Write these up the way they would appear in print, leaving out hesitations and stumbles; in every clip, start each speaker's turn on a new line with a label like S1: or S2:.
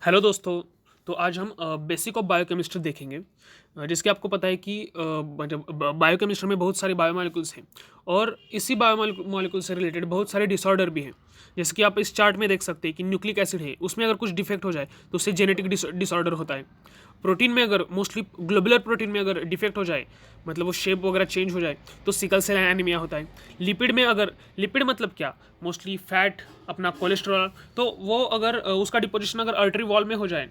S1: Hello दोस्तों। तो आज हम बेसिक ऑफ बायोकेमिस्ट्री देखेंगे। जिसके आपको पता है कि मतलब बायोकेमिस्ट्री में बहुत सारे बायोमोलिक्यूल्स हैं और इसी बायोमोलिक्यूल से रिलेटेड बहुत सारे डिसऑर्डर भी हैं। जैसे कि आप इस चार्ट में देख सकते हैं कि न्यूक्लिक एसिड है, उसमें अगर कुछ डिफेक्ट हो जाए तो उससे जेनेटिक डिसऑर्डर होता है। प्रोटीन में अगर मोस्टली ग्लोबुलर प्रोटीन में अगर डिफेक्ट हो जाए, मतलब वो शेप वगैरह चेंज हो जाए, तो सिकल सेल एनीमिया होता है। लिपिड मतलब क्या, मोस्टली फैट, अपना कोलेस्ट्रॉल, तो वो अगर उसका डिपोजिशन अगर आर्टरी वॉल में हो जाए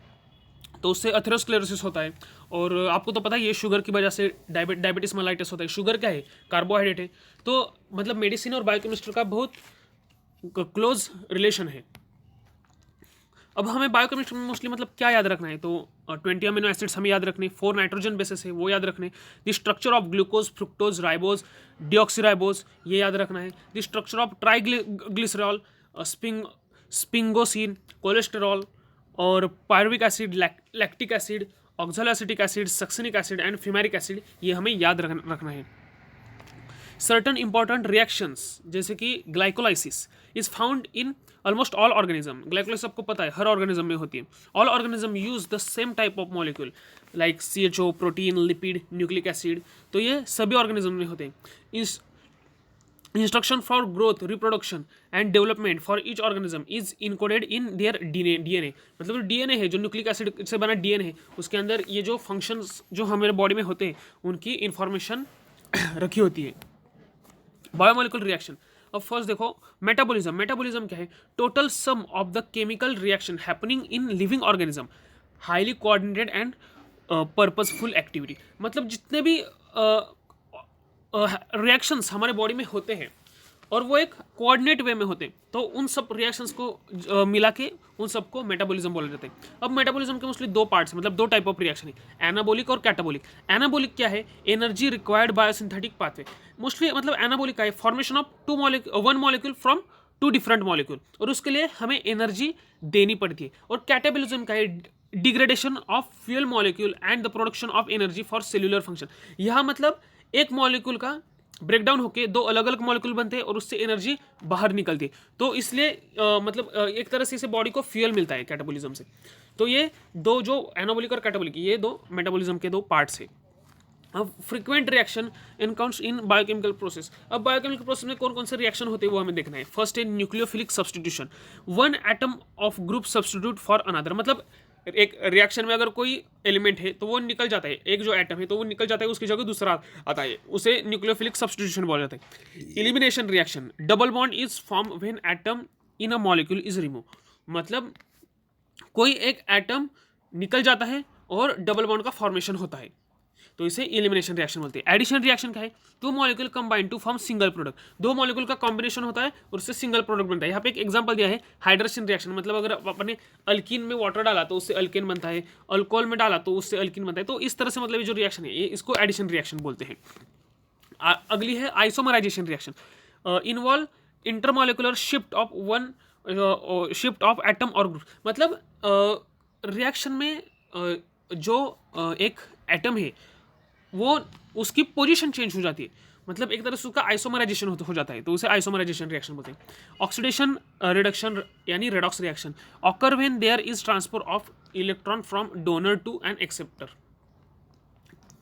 S1: तो उससे अथेरोस्क्लेरोसिस होता है। और आपको तो पता ही है शुगर की वजह से डायबिटीज मेलाइटिस होता है। शुगर क्या है, कार्बोहाइड्रेट है। तो मतलब मेडिसिन और बायोकेमिस्ट्री का बहुत क्लोज रिलेशन है। अब हमें बायोकेमिस्ट्री में मोस्टली मतलब क्या याद रखना है, तो 20 अमीनो एसिड्स हमें याद रखने, 4 नाइट्रोजन बेसेस है वो याद रखने, the structure of glucose, fructose, ribose, deoxyribose ये याद रखना है, the structure of triglycerol, sphingosine, cholesterol और pyruvic acid, lactic acid, oxaloacetic acid, succinic acid and fumaric acid ये हमें याद रखना है। सर्टन इंपॉर्टेंट रिएक्शंस जैसे कि glycolysis is found in almost all organism. Glycolysis आपको पता है हर ऑर्गेनिज्म में होती है। All organism use the same type of molecule like CHO, protein, lipid, nucleic acid, तो ये सभी ऑर्गेनिज्म में होते हैं। Instruction for growth, reproduction and development for each organism is encoded in their DNA। मतलब जो DNA है, जो न्यूक्लिक एसिड से बना DNA है, उसके अंदर ये जो फंक्शंस जो हमारे बॉडी में होते हैं उनकी इंफॉर्मेशन रखी होती है। बायोमोलिकुलर रिएक्शन, अब फर्स्ट देखो मेटाबॉलिज्म क्या है, total sum of the chemical reaction happening in living organism, highly coordinated and purposeful activity. मतलब जितने भी रिएक्शंस हमारे बॉडी में होते हैं और वो एक कोऑर्डिनेट वे में होते हैं, तो उन सब रिएक्शंस को मिला के उन सबको मेटाबॉलिज्म बोला जाता है। अब मेटाबॉलिज्म के मोस्टली दो पार्ट्स, मतलब दो टाइप ऑफ रिएक्शन है, एनाबॉलिक और कैटाबॉलिक। एनाबॉलिक क्या है, energy required biosynthetic pathway. Mostly मतलब एनाबॉलिक का है formation of one molecule from two different molecule, और उसके लिए हमें एनर्जी देनी पड़ती है। और कैटाबॉलिज्म का है degradation of fuel molecule and the production of energy for cellular function. यह मतलब एक मॉलिक्यूल का ब्रेकडाउन होके दो अलग अलग मॉलिक्यूल बनते हैं और उससे एनर्जी बाहर निकलती है। तो इसलिए एक तरह से इसे बॉडी को फ्यूल मिलता है कैटाबॉलिज्म से। तो ये दो जो एनाबॉलिक और कैटाबॉलिक, ये दो मेटाबॉलिज्म के दो पार्ट्स है। अब frequent reaction encounters in biochemical process. अब बायोकेमिकल प्रोसेस में कौन कौन से रिएक्शन होते हैं वो हमें देखना है। फर्स्ट है nucleophilic substitution, one atom of group substitute for another. मतलब एक रिएक्शन में अगर कोई एलिमेंट है तो वो निकल जाता है, एक जो एटम है तो वो निकल जाता है, उसकी जगह दूसरा आता है, उसे न्यूक्लियोफिलिक सब्सटीट्यूशन बोला जाता है। Elimination reaction, double bond is form when atom in a molecule is remove. मतलब कोई एक एटम निकल जाता है और डबल बॉन्ड का फॉर्मेशन होता है, तो इसे एलिमिनेशन रिएक्शन बोलते हैं। एडिशन रिएक्शन क्या है, two molecule combine to form single product. दो मॉलिक्यूल का कॉम्बिनेशन होता है और उससे सिंगल प्रोडक्ट बनता है। यहाँ पे एक एग्जांपल दिया है हाइड्रोजन रिएक्शन, मतलब अगर अपने अल्कीन में वाटर डाला तो उससे अल्केन बनता है, अल्कोहल में डाला तो उससे अल्कीन बनता है। तो इस तरह से मतलब ये जो रिएक्शन है ये इसको एडिशन रिएक्शन बोलते हैं। अगली है isomerization reaction, involve intermolecular shift of atom और ग्रुप। मतलब रिएक्शन में जो एक एटम है वो उसकी पोजीशन चेंज हो जाती है, मतलब एक तरह से उसका आइसोमराइजेशन हो जाता है, तो उसे आइसोमराइजेशन रिएक्शन बोलते हैं। ऑक्सीडेशन रिडक्शन यानी redox reaction occur when there is transfer of electron from donor to an acceptor.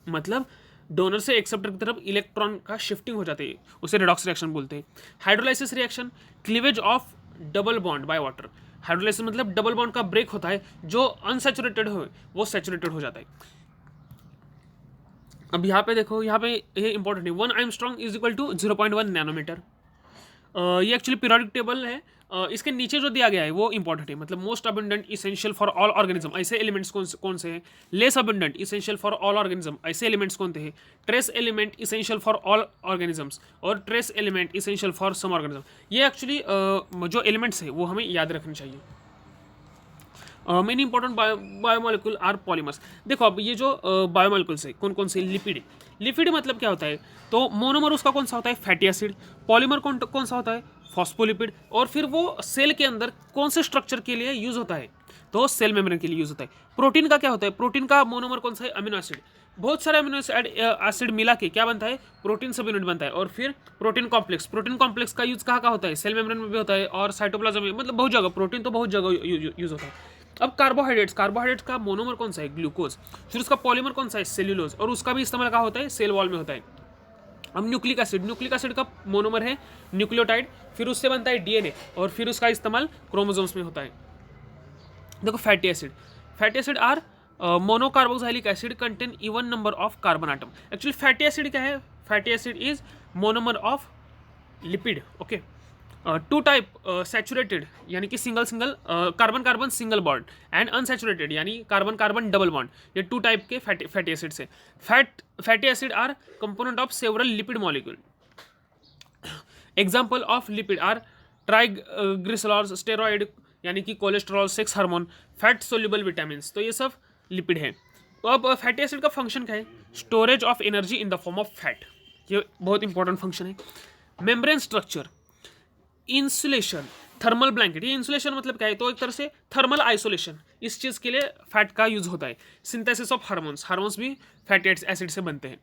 S1: मतलब डोनर से एक्सेप्टर की तरफ इलेक्ट्रॉन का शिफ्टिंग हो जाती है, उसे रेडॉक्स रिएक्शन बोलते हैं। Hydrolysis reaction, cleavage of double bond by water. Hydrolysis मतलब डबल बॉन्ड का ब्रेक होता है, जो अनसैचुरेटेड हो वो सैचुरेटेड हो जाता है। अब यहाँ पे देखो, यहाँ पे ये इंपॉर्टेंट है, 1 angstrom is equal to 0.1 nanometer. ये एक्चुअली पीरियोडिक टेबल है। इसके नीचे जो दिया गया है वो इंपॉर्टेंट है, मतलब most abundant essential for all organism, ऐसे एलिमेंट्स कौन से हैं। Less abundant essential for all organism, ऐसे एलिमेंट्स कौन से हैं। Trace element essential for all organisms और trace element essential for some organism. ये एक्चुअली जो एलिमेंट्स है वो हमें याद रखने चाहिए। Many important biomolecule are polymers. देखो अब ये जो बायोमोलिक्यूल्स है कौन कौन से, लिपिड। लिपिड मतलब क्या होता है, तो मोनोमर उसका कौन सा होता है, फैटी एसिड। पॉलीमर कौन सा होता है, फॉस्फोलिपिड। और फिर वो सेल के अंदर कौन से स्ट्रक्चर के लिए यूज होता है, तो सेल मेम्ब्रेन के लिए यूज होता है। प्रोटीन का क्या होता है, प्रोटीन का मोनोमर कौन सा है, अमीनो एसिड। बहुत सारे अमीनो एसिड मिला के क्या बनता है, प्रोटीन सब यूनिट बनता है। और फिर प्रोटीन कॉम्प्लेक्स का यूज कहाँ होता है, सेल मेम्ब्रेन में भी होता है और साइटोप्लाज्म में, मतलब बहुत जगह प्रोटीन तो बहुत जगह यूज होता है। अब कार्बोहाइड्रेट्स का मोनोमर कौन सा है, ग्लूकोज। फिर उसका पॉलीमर कौन सा है, सेल्यूलोज, और उसका भी इस्तेमाल कहाँ होता है, सेल वॉल में होता है। अब न्यूक्लिक एसिड का मोनोमर है न्यूक्लियोटाइड, फिर उससे बनता है डीएनए, और फिर उसका इस्तेमाल क्रोमोसोम्स में होता है। देखो fatty acid are monocarboxylic acid contain even number of carbon atom. Actually fatty acid क्या है, fatty acid is monomer of lipid. Okay, two type, saturated यानी कि single carbon single bond, and unsaturated यानी carbon double bond. ये two type के fatty acid से। Fatty acid are component of several lipid molecule. Example of lipid are triglycerols, steroid यानी कि cholesterol, sex hormone, fat soluble vitamin. तो ये सब lipid है। तो अब फैटी एसिड का फंक्शन क्या है, storage of energy in the form of fat, ये बहुत इंपॉर्टेंट फंक्शन है। Membrane structure, insulation, thermal blanket. ये इंसुलेशन मतलब क्या है, तो एक तरह से थर्मल आइसोलेशन, इस चीज़ के लिए फैट का यूज होता है। सिंथेसिस ऑफ हार्मोन्स भी फैटी एसिड से बनते हैं।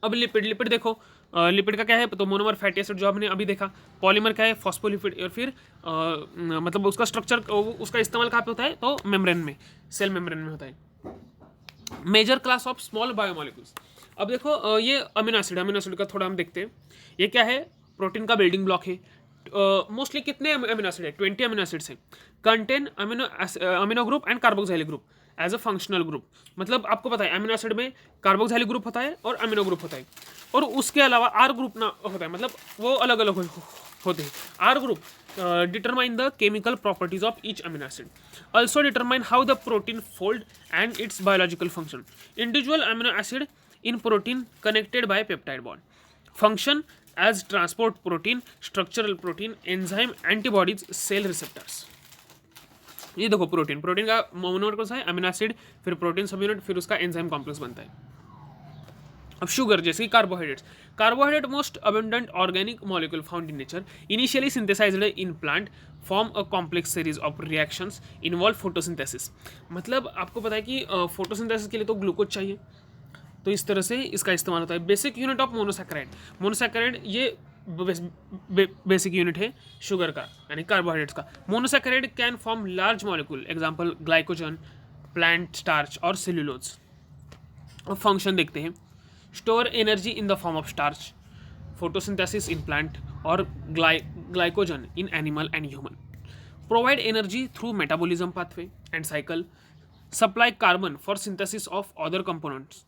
S1: अब लिपिड देखो, लिपिड का क्या है, तो मोनोमर फैटी एसिड जो हमने अभी देखा। पॉलीमर क्या है, फॉस्फोलिपिड, और फिर मतलब उसका स्ट्रक्चर, उसका इस्तेमाल कहाँ पे होता है, तो मेम्ब्रेन में, सेल मेम्ब्रेन में होता है। Major class of small biomolecules. अब देखो ये अमीनो एसिड का थोड़ा हम देखते हैं। ये क्या है, प्रोटीन का बिल्डिंग ब्लॉक है। मोस्टली कितने अमीनो एसिड है, 20 अमीनो एसिड्स है। Contain amino group and carboxylic group as a functional group. मतलब आपको पता है अमीनो एसिड में कार्बोक्सिलिक ग्रुप होता है और अमीनो ग्रुप होता है, और उसके अलावा आर ग्रुप ना होता है, मतलब वो अलग अलग होते हैं। R group determine the chemical properties of each amino acid, also determine how the protein fold and its biological function. Individual amino acid in protein connected by peptide bond, function as transport protein, structural protein, enzyme, antibodies, cell receptors। ये देखो protein का monomer कौन सा है, amino acid, फिर protein सब unit, फिर उसका एंजाइम कॉम्प्लेक्स बनता है। अब शुगर जैसे कि carbohydrate most abundant organic molecule found in nature, initially synthesized in plant, form a complex series of reactions, involve photosynthesis. मतलब आपको पता है कि फोटोसिंथेसिस के लिए तो ग्लूकोज चाहिए, तो इस तरह से इसका इस्तेमाल होता है। बेसिक यूनिट ऑफ मोनोसैकेराइड ये बेसिक यूनिट है शुगर का, यानी कार्बोहाइड्रेट्स का। Monosaccharide can form large molecule, example glycogen, plant starch और सेल्यूलोज। अब फंक्शन देखते हैं। Store energy in the form of starch, photosynthesis in plant, और glycogen in animal and human. Provide energy through metabolism pathway and cycle, supply carbon for synthesis of other components,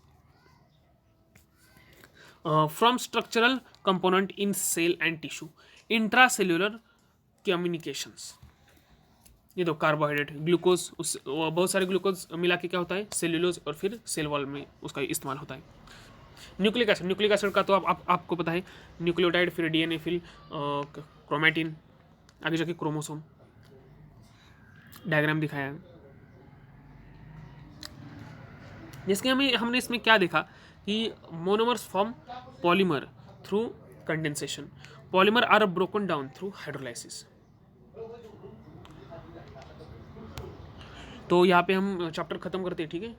S1: from structural component in cell and tissue, intracellular communications। ये दो carbohydrate, glucose, उस बहुत सारे glucose मिला के क्या होता है, सेल्यूलोज, और फिर सेल वॉल में उसका इस्तेमाल होता है। न्यूक्लिक एसिड का तो आपको पता है, न्यूक्लियोटाइड, फिर डीएनए, फिर क्रोमैटिन, आगे जाके क्रोमोसोम। डायग्राम दिखाया है। जिसके हमने इसमें क्या देखा कि monomers form polymer through condensation, polymer are broken down through hydrolysis. तो यहाँ पे हम चैप्टर खत्म करते हैं, ठीक है।